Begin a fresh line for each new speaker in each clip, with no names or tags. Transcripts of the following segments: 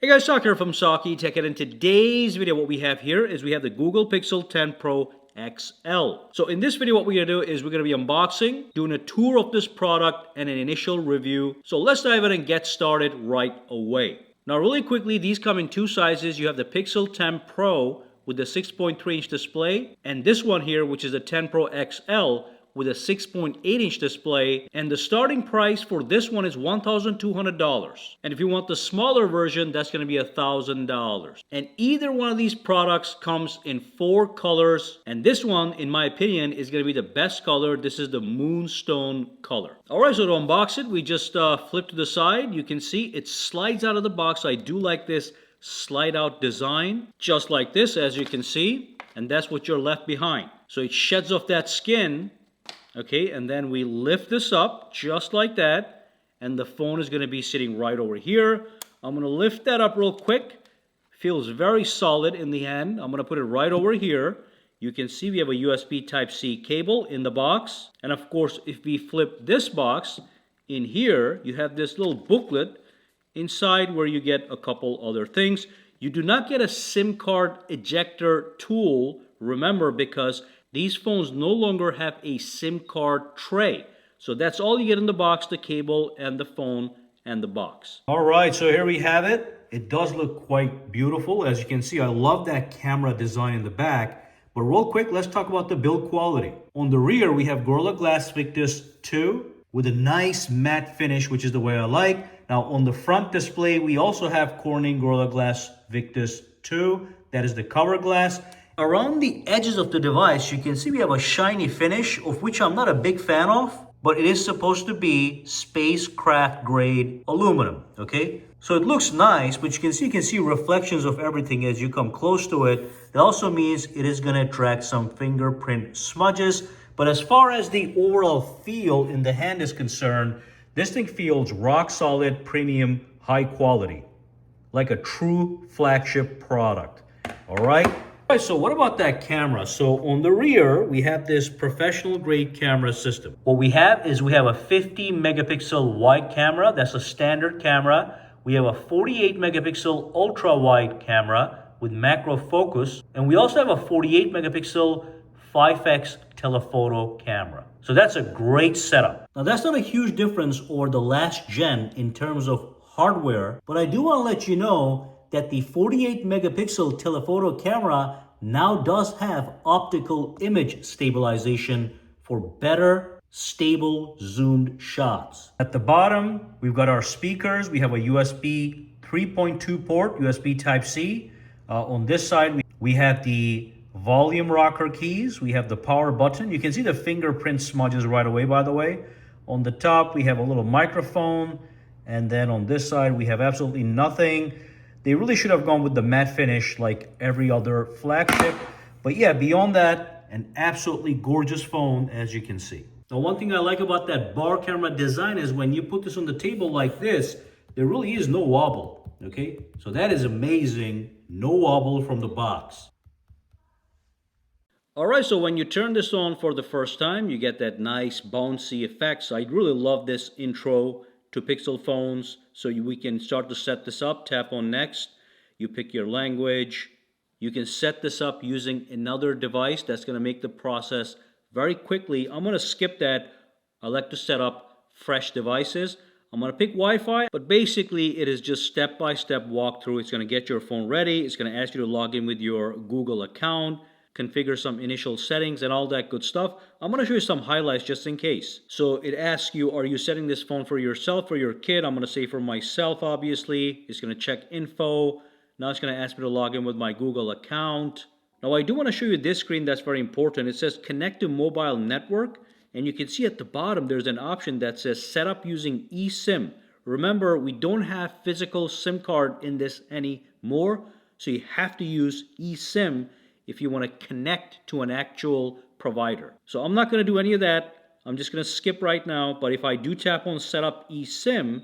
Hey guys, Sak here from sakitech, and in today's video what we have here is we have the Google Pixel 10 Pro XL. So in this video what we're going to do is we're going to be unboxing, doing a tour of this product and an initial review. So let's dive in and get started right away. Now really quickly, these come in two sizes. You have the Pixel 10 Pro with the 6.3-inch display, and this one here, which is the 10 Pro XL with a 6.8-inch display, and the starting price for this one is $1,200. And if you want the smaller version, that's going to be $1,000. And either one of these products comes in 4 colors, and this one, in my opinion, is going to be the best color. This is the moonstone color. Alright, so to unbox it, we just flip to the side. You can see it slides out of the box. I do like this slide out design, just like this, as you can see, and that's what you're left behind. So it sheds off that skin. Okay, and then we lift this up just like that, and the phone is going to be sitting right over here. I'm going to lift that up real quick. Feels very solid in the hand. I'm going to put it right over here. You can see we have a USB Type-C cable in the box. And of course, if we flip this box, in here you have this little booklet inside where you get a couple other things. You do not get a SIM card ejector tool, remember, because these phones no longer have a SIM card tray. So that's all you get in the box, the cable and the phone and the box. All right, so here we have it. It does look quite beautiful. As you can see, I love that camera design in the back. But real quick, let's talk about the build quality. On the rear, we have Gorilla Glass Victus 2 with a nice matte finish, which is the way I like. Now, on the front display, we also have Corning Gorilla Glass Victus 2. That is the cover glass. Around the edges of the device, you can see we have a shiny finish, of which I'm not a big fan of, but it is supposed to be spacecraft grade aluminum, okay? So it looks nice, but you can see reflections of everything as you come close to it. It also means it is going to attract some fingerprint smudges, but as far as the overall feel in the hand is concerned, this thing feels rock solid, premium, high quality, like a true flagship product, all right? All right, so what about that camera? So on the rear, we have this professional grade camera system. What we have is we have a 50 megapixel wide camera. That's a standard camera. We have a 48 megapixel ultra wide camera with macro focus. And we also have a 48 megapixel 5x telephoto camera. So that's a great setup. Now that's not a huge difference over the last gen in terms of hardware, but I do want to let you know that the 48 megapixel telephoto camera now does have optical image stabilization for better, stable, zoomed shots. At the bottom, we've got our speakers. We have a USB 3.2 port, USB Type-C. On this side, we have the volume rocker keys. We have the power button. You can see the fingerprint smudges right away, by the way. On the top, we have a little microphone. And then on this side, we have absolutely nothing. They really should have gone with the matte finish like every other flagship. But yeah, beyond that, an absolutely gorgeous phone, as you can see. Now, one thing I like about that bar camera design is when you put this on the table like this, there really is no wobble, okay? So that is amazing. No wobble from the box. All right, so when you turn this on for the first time, you get that nice bouncy effect. So I really love this intro to Pixel phones. So we can start to set this up. Tap on next. You pick your language. You can set this up using another device. That's going to make the process very quickly. I'm going to skip that. I like to set up fresh devices. I'm going to pick Wi-Fi, but basically it is just step-by-step walkthrough. It's going to get your phone ready. It's going to ask you to log in with your Google account, configure some initial settings and all that good stuff. I'm going to show you some highlights just in case. So it asks you, are you setting this phone for yourself or your kid? I'm going to say for myself, obviously. It's going to check info. Now it's going to ask me to log in with my Google account. Now I do want to show you this screen that's very important. It says connect to mobile network. And you can see at the bottom there's an option that says set up using eSIM. Remember, we don't have physical SIM card in this anymore. So you have to use eSIM if you want to connect to an actual provider. So I'm not going to do any of that. I'm just going to skip right now. But if I do tap on set up eSIM,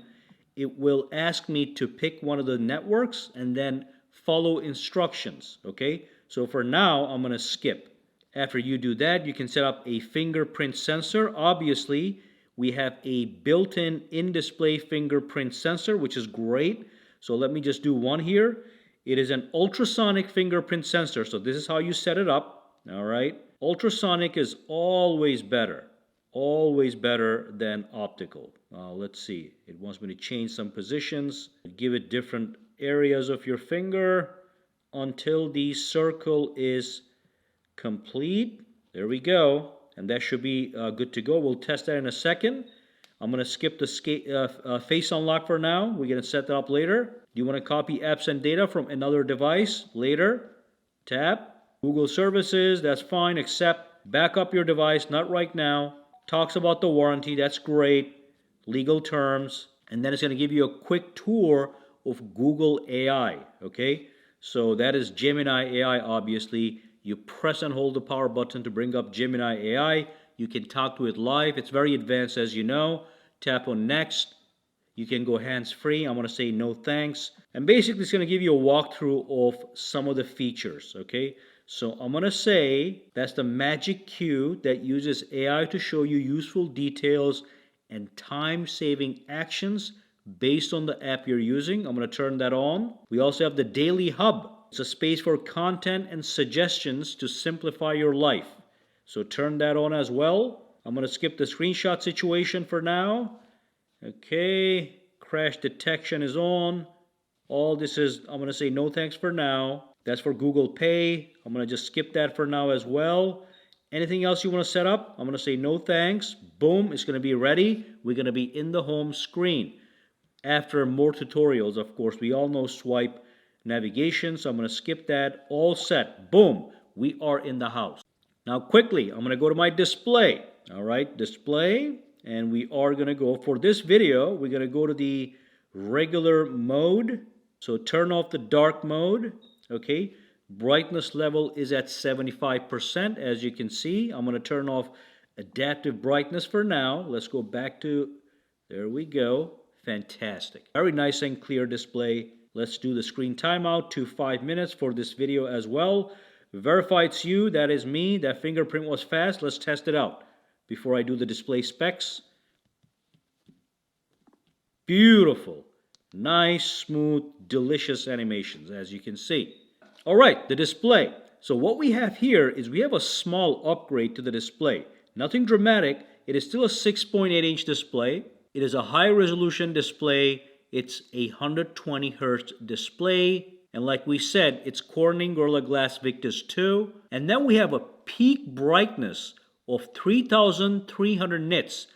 it will ask me to pick one of the networks and then follow instructions. Okay, so for now, I'm going to skip. After you do that, you can set up a fingerprint sensor. Obviously, we have a built-in in-display fingerprint sensor, which is great. So let me just do one here. It is an ultrasonic fingerprint sensor. So this is how you set it up. All right. Ultrasonic is always better than optical. Let's see. It wants me to change some positions. Give it different areas of your finger until the circle is complete. There we go. And that should be good to go. We'll test that in a second. I'm going to skip the face unlock for now. We're going to set that up later. Do you want to copy apps and data from another device later? Tap. Google services, that's fine. Accept. Back up your device, not right now. Talks about the warranty, that's great. Legal terms. And then it's going to give you a quick tour of Google AI. Okay? So that is Gemini AI, obviously. You press and hold the power button to bring up Gemini AI. You can talk to it live. It's very advanced, as you know. Tap on next. You can go hands-free. I'm going to say no thanks. And basically, it's going to give you a walkthrough of some of the features. Okay? So I'm going to say that's the magic cue that uses AI to show you useful details and time-saving actions based on the app you're using. I'm going to turn that on. We also have the Daily Hub. It's a space for content and suggestions to simplify your life. So turn that on as well. I'm going to skip the screenshot situation for now. Okay, crash detection is on. All this is, I'm going to say no thanks for now. That's for Google Pay. I'm going to just skip that for now as well. Anything else you want to set up? I'm going to say no thanks. Boom, it's going to be ready. We're going to be in the home screen. After more tutorials, of course, we all know swipe navigation, so I'm going to skip that. All set. Boom, we are in the house. Now quickly, I'm going to go to my display. All right, display. And we are going to go, for this video, we're going to go to the regular mode. So turn off the dark mode. Okay, brightness level is at 75%, as you can see. I'm going to turn off adaptive brightness for now. Let's go back to, there we go. Fantastic. Very nice and clear display. Let's do the screen timeout to 5 minutes for this video as well. Verify it's you, that is me. That fingerprint was fast. Let's test it out before I do the display specs. Beautiful. Nice, smooth, delicious animations, as you can see. All right, the display. So what we have here is we have a small upgrade to the display. Nothing dramatic. It is still a 6.8-inch display. It is a high-resolution display. It's a 120 Hertz display. And like we said, it's Corning Gorilla Glass Victus 2. And then we have a peak brightness of 3,300 nits.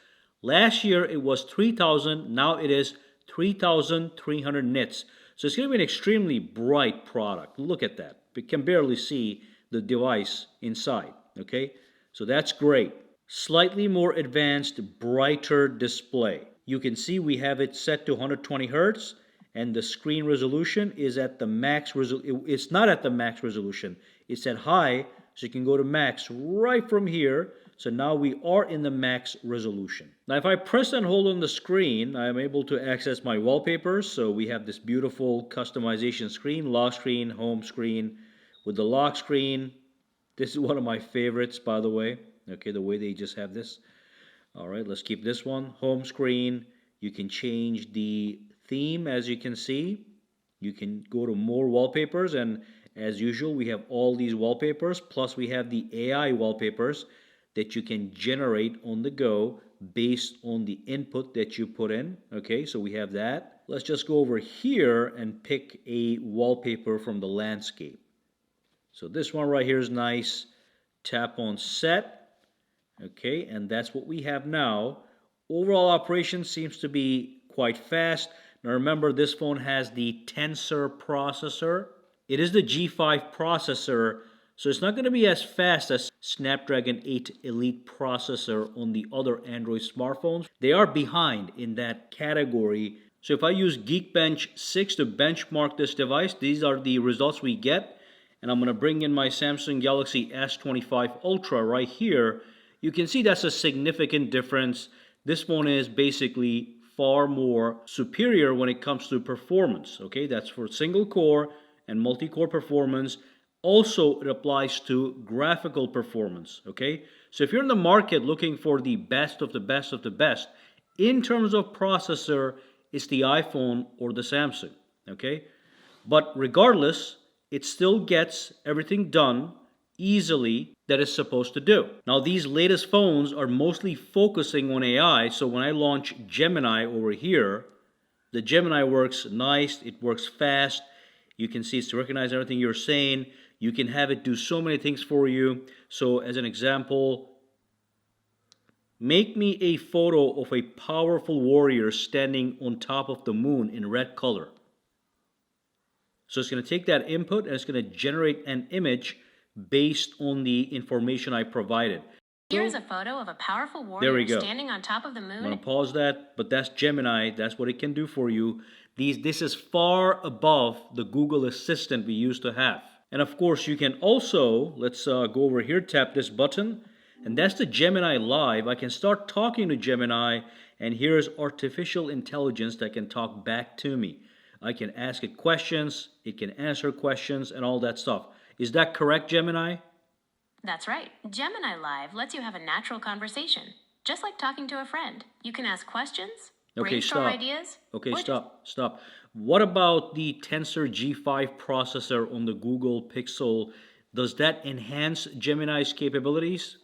Last year it was 3,000. Now it is 3,300 nits. So it's going to be an extremely bright product. Look at that. We can barely see the device inside. Okay, so that's great. Slightly more advanced, brighter display. You can see we have it set to 120 Hertz, and the screen resolution is at the max resolution. It's not at the max resolution. It's at high, so you can go to max right from here. So now we are in the max resolution. Now if I press and hold on the screen, I am able to access my wallpapers. So we have this beautiful customization screen, lock screen, home screen. With the lock screen, this is one of my favorites, by the way. Okay, the way they just have this. All right, let's keep this one. Home screen. You can change the theme, as you can see. You can go to more wallpapers, and as usual, we have all these wallpapers. Plus, we have the AI wallpapers that you can generate on the go based on the input that you put in. Okay, so we have that. Let's just go over here and pick a wallpaper from the landscape. So this one right here is nice. Tap on set. Okay, and that's what we have now. Overall operation seems to be quite fast. Now remember, this phone has the Tensor processor. It is the G5 processor, so it's not going to be as fast as Snapdragon 8 Elite processor on the other Android smartphones. They are behind in that category. So if I use Geekbench 6 to benchmark this device, these are the results we get. And I'm going to bring in my Samsung Galaxy S25 Ultra right here. You can see that's a significant difference. This phone is basically far more superior when it comes to performance. Okay, that's for single core and multi-core performance. Also, it applies to graphical performance. Okay, so if you're in the market looking for the best of the best in terms of processor, it's the iPhone or the Samsung. Okay? But regardless, it still gets everything done easily that it's supposed to do. Now, these latest phones are mostly focusing on AI, so when I launch Gemini over here, the Gemini works nice, it works fast. You can see it's to recognize everything you're saying. You can have it do so many things for you. So as an example, make me a photo of a powerful warrior standing on top of the moon in red color. So it's going to take that input and it's going to generate an image based on the information I provided.
Here's a photo of a powerful warrior standing on top of the moon.
I'm going to pause that, but that's Gemini. That's what it can do for you. This is far above the Google Assistant we used to have. And of course, you can also, let's go over here, tap this button, and that's the Gemini Live. I can start talking to Gemini, and here's artificial intelligence that can talk back to me. I can ask it questions, it can answer questions, and all that stuff. Is that correct, Gemini?
That's right. Gemini Live lets you have a natural conversation, just like talking to a friend. You can ask questions, brainstorm ideas.
Okay, stop. What about the Tensor G5 processor on the Google Pixel? Does that enhance Gemini's capabilities?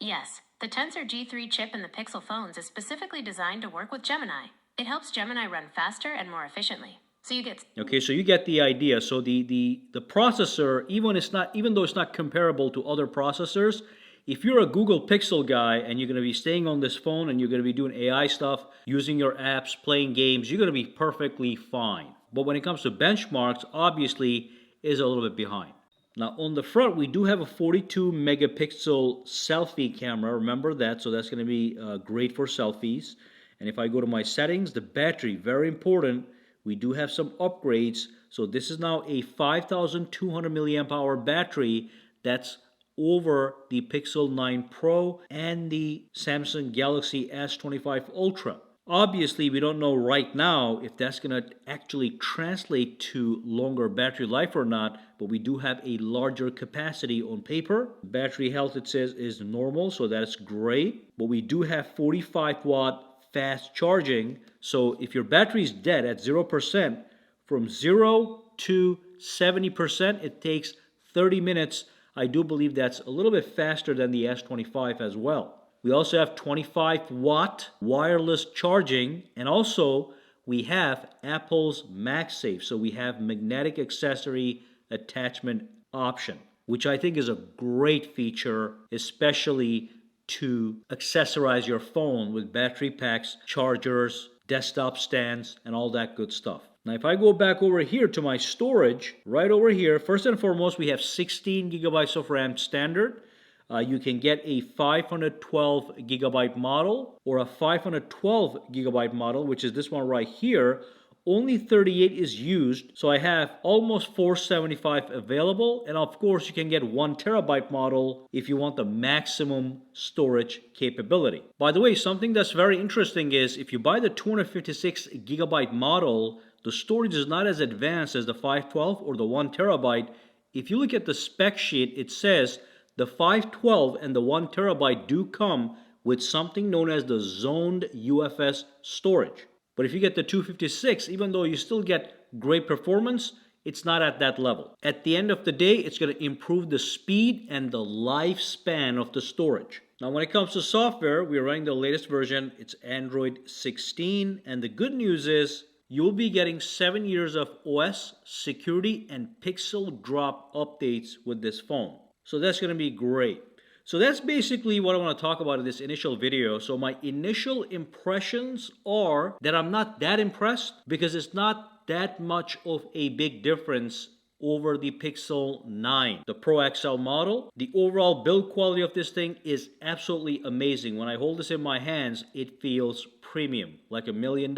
Yes. The Tensor G3 chip in the Pixel phones is specifically designed to work with Gemini. It helps Gemini run faster and more efficiently. So you get
the idea. So the processor, even though it's not comparable to other processors, if you're a Google Pixel guy and you're going to be staying on this phone and you're going to be doing AI stuff, using your apps, playing games, you're going to be perfectly fine. But when it comes to benchmarks, obviously is a little bit behind. Now on the front, we do have a 42 megapixel selfie camera. Remember that, so that's going to be great for selfies. And if I go to my settings, the battery, very important. We do have some upgrades. So this is now a 5,200 milliamp hour battery. That's over the Pixel 9 Pro and the Samsung Galaxy S25 Ultra. Obviously, we don't know right now if that's going to actually translate to longer battery life or not, but we do have a larger capacity on paper. Battery health, it says, is normal, so that's great. But we do have 45 watt fast charging, so if your battery is dead at 0%, from 0 to 70%, it takes 30 minutes. I do believe that's a little bit faster than the S25 as well. We also have 25 watt wireless charging, and also we have Apple's MagSafe, so we have magnetic accessory attachment option, which I think is a great feature, especially to accessorize your phone with battery packs, chargers, desktop stands, and all that good stuff. Now, if I go back over here to my storage, right over here, first and foremost, we have 16 gigabytes of RAM standard. You can get a 512 gigabyte model or a 512 gigabyte model, which is this one right here. Only 38 is used, so I have almost 475 available, and of course you can get 1 terabyte model if you want the maximum storage capability. By the way, something that's very interesting is if you buy the 256 gigabyte model, the storage is not as advanced as the 512 or the 1 terabyte. If you look at the spec sheet, it says the 512 and the 1 terabyte do come with something known as the zoned UFS storage. But if you get the 256, even though you still get great performance, it's not at that level. At the end of the day, it's going to improve the speed and the lifespan of the storage. Now, when it comes to software, we're running the latest version. It's Android 16. And the good news is you'll be getting 7 years of OS, security, and pixel drop updates with this phone. So that's going to be great. So that's basically what I want to talk about in this initial video. So my initial impressions are that I'm not that impressed because it's not that much of a big difference over the Pixel 9, the Pro XL model. The overall build quality of this thing is absolutely amazing. When I hold this in my hands, it feels premium, like $1 million.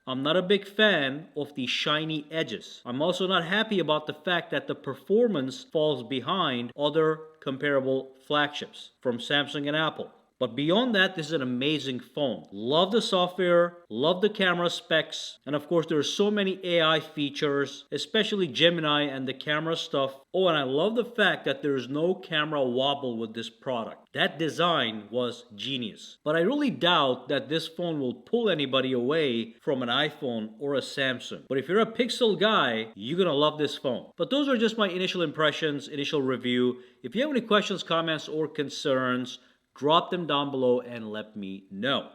I'm not a big fan of the shiny edges. I'm also not happy about the fact that the performance falls behind other comparable flagships from Samsung and Apple. But beyond that, this is an amazing phone. Love the software, love the camera specs, and of course there are so many AI features, especially Gemini and the camera stuff. Oh, and I love the fact that there is no camera wobble with this product. That design was genius. But I really doubt that this phone will pull anybody away from an iPhone or a Samsung. But if you're a Pixel guy, you're gonna love this phone. But those are just my initial impressions, initial review. If you have any questions, comments, or concerns, drop them down below and let me know.